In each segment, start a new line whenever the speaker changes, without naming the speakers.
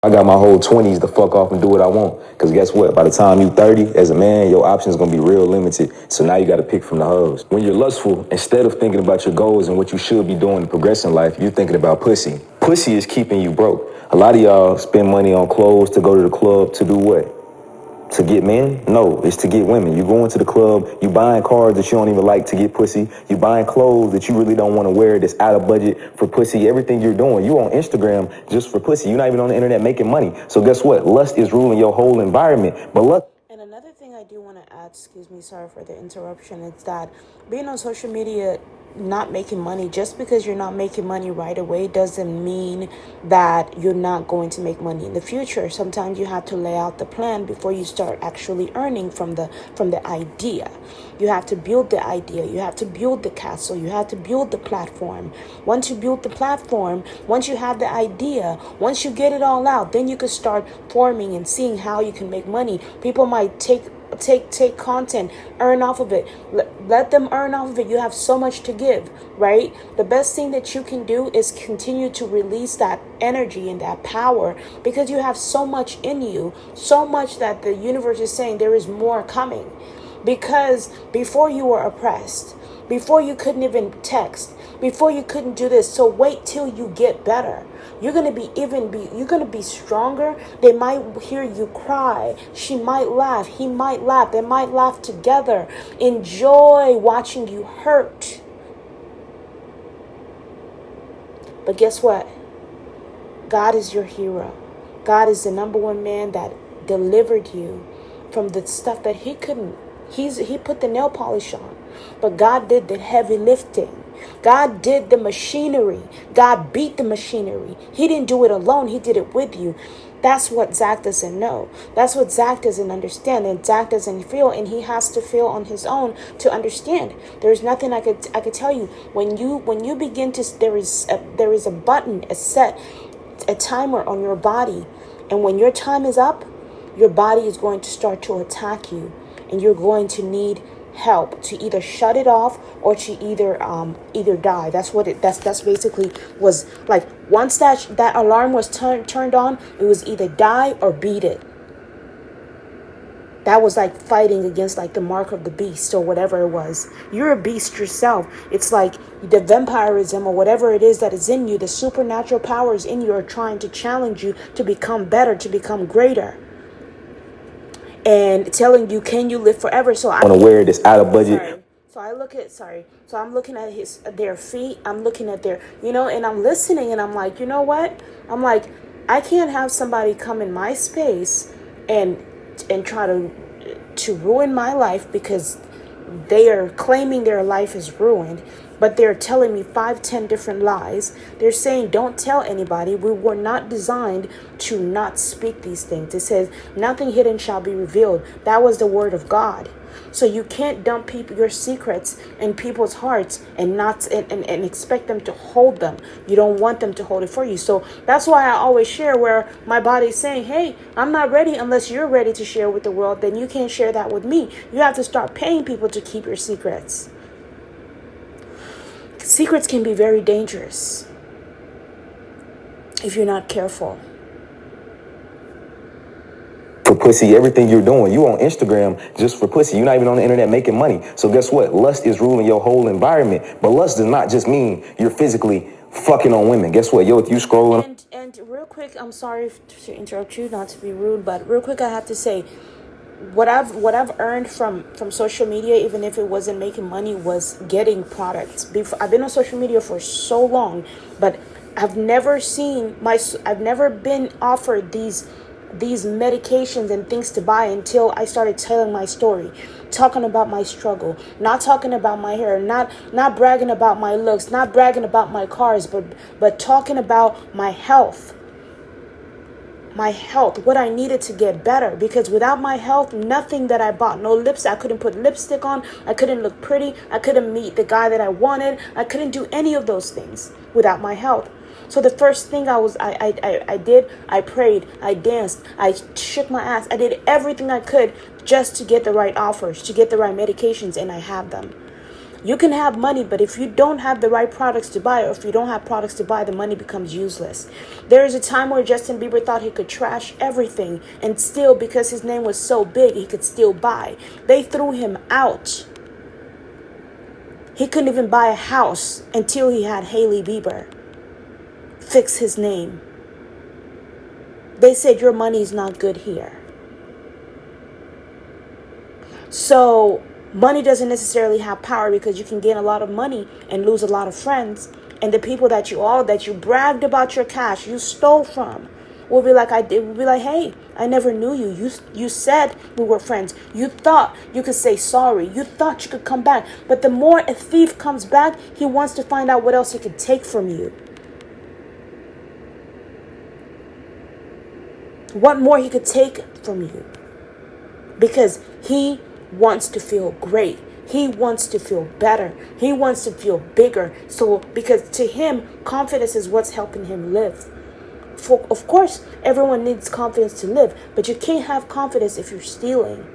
I got my whole 20s to fuck off and do what I want. Because guess what? By the time you 30, as a man, your options going to be real limited. So now you got to pick from the hoes. When you're lustful, instead of thinking about your goals and what you should be doing to progress in life, you're thinking about pussy. Pussy is keeping you broke. A lot of y'all spend money on clothes to go to the club to do what? To get men? No, it's to get women. You go into the club, you buying cars that you don't even like to get pussy. You buying clothes that you really don't want to wear that's out of budget for pussy. Everything you're doing, you on Instagram just for pussy. You're not even on the internet making money. So guess what? Lust is ruling your whole environment. But lust.
And another thing I do want to add, excuse me, sorry for the interruption, is that being on social media, not making money, just because you're not making money right away doesn't mean that you're not going to make money in the future. Sometimes you have to lay out the plan before you start actually earning from the idea. You have to build the idea, you have to build the castle, you have to build the platform. Once you build the platform, once you have the idea, once you get it all out, then you can start forming and seeing how you can make money. People might take content, earn off of it. Let them earn off of it. You have so much to give, right? The best thing that you can do is continue to release that energy and that power, because you have so much in you, so much that the universe is saying there is more coming. Because before you were oppressed, before you couldn't even text, before you couldn't do this. So wait till you get better. You're going to be stronger. They might hear you cry. She might laugh. He might laugh. They might laugh together. Enjoy watching you hurt. But guess what? God is your hero. God is the number one man that delivered you from the stuff that he couldn't. He put the nail polish on. But God did the heavy lifting. God did the machinery. God beat the machinery. He didn't do it alone. He did it with you. That's what Zach doesn't know. That's what Zach doesn't understand, and Zach doesn't feel, and he has to feel on his own to understand. There's nothing I could tell you. When you begin to, there is a button, a timer on your body, and when your time is up, your body is going to start to attack you, and you're going to need help to either shut it off or to either die. That's basically was like. Once that alarm was turned on, it was either die or beat it. That was like fighting against like the mark of the beast or whatever it was. You're a beast yourself. It's like the vampirism or whatever it is that is in you, the supernatural powers in you are trying to challenge you to become better, to become greater, and telling you, can you live forever? So I want to wear this out of budget. So I'm looking at their feet. I'm looking at their, and I'm listening, and I'm like, you know what? I'm like, I can't have somebody come in my space and try to ruin my life, because they are claiming their life is ruined, but they're telling me 5-10 different lies. They're saying, don't tell anybody. We were not designed to not speak these things. It says, nothing hidden shall be revealed. That was the word of God. So you can't dump your secrets in people's hearts and expect them to hold them. You don't want them to hold it for you. So that's why I always share, where my body's saying, hey, I'm not ready unless you're ready to share with the world. Then you can't share that with me. You have to start paying people to keep your secrets. Secrets can be very dangerous if you're not careful.
For pussy, everything you're doing, you on Instagram just for pussy. You're not even on the internet making money. So guess what? Lust is ruling your whole environment. But lust does not just mean you're physically fucking on women. Guess what? If you scrolling.
And real quick, I'm sorry to interrupt you, not to be rude, but real quick, I have to say, what I've earned from social media, even if it wasn't making money, was getting products. I've been on social media for so long, but I've never been offered these medications and things to buy until I started telling my story, talking about my struggle, not talking about my hair, not bragging about my looks, not bragging about my cars, but talking about my health, what I needed to get better. Because without my health, nothing that I bought, no lips, I couldn't put lipstick on, I couldn't look pretty, I couldn't meet the guy that I wanted, I couldn't do any of those things without my health. So the first thing I did, I prayed, I danced, I shook my ass, I did everything I could just to get the right offers, to get the right medications, and I have them. You can have money, but if you don't have the right products to buy, or if you don't have products to buy, the money becomes useless. There is a time where Justin Bieber thought he could trash everything, and still, because his name was so big, he could still buy. They threw him out. He couldn't even buy a house until he had Hailey Bieber fix his name. They said, your money's not good here. So money doesn't necessarily have power, because you can gain a lot of money and lose a lot of friends. And the people that you bragged about your cash, you stole from, will be like, hey, I never knew you. You said we were friends. You thought you could say sorry. You thought you could come back. But the more a thief comes back, he wants to find out what else he could take from you. What more he could take from you. Because he wants to feel great. He wants to feel better. He wants to feel bigger. So, because to him, confidence is what's helping him live. Of course, everyone needs confidence to live, but you can't have confidence if you're stealing,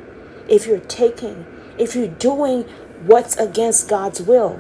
if you're taking, if you're doing what's against God's will.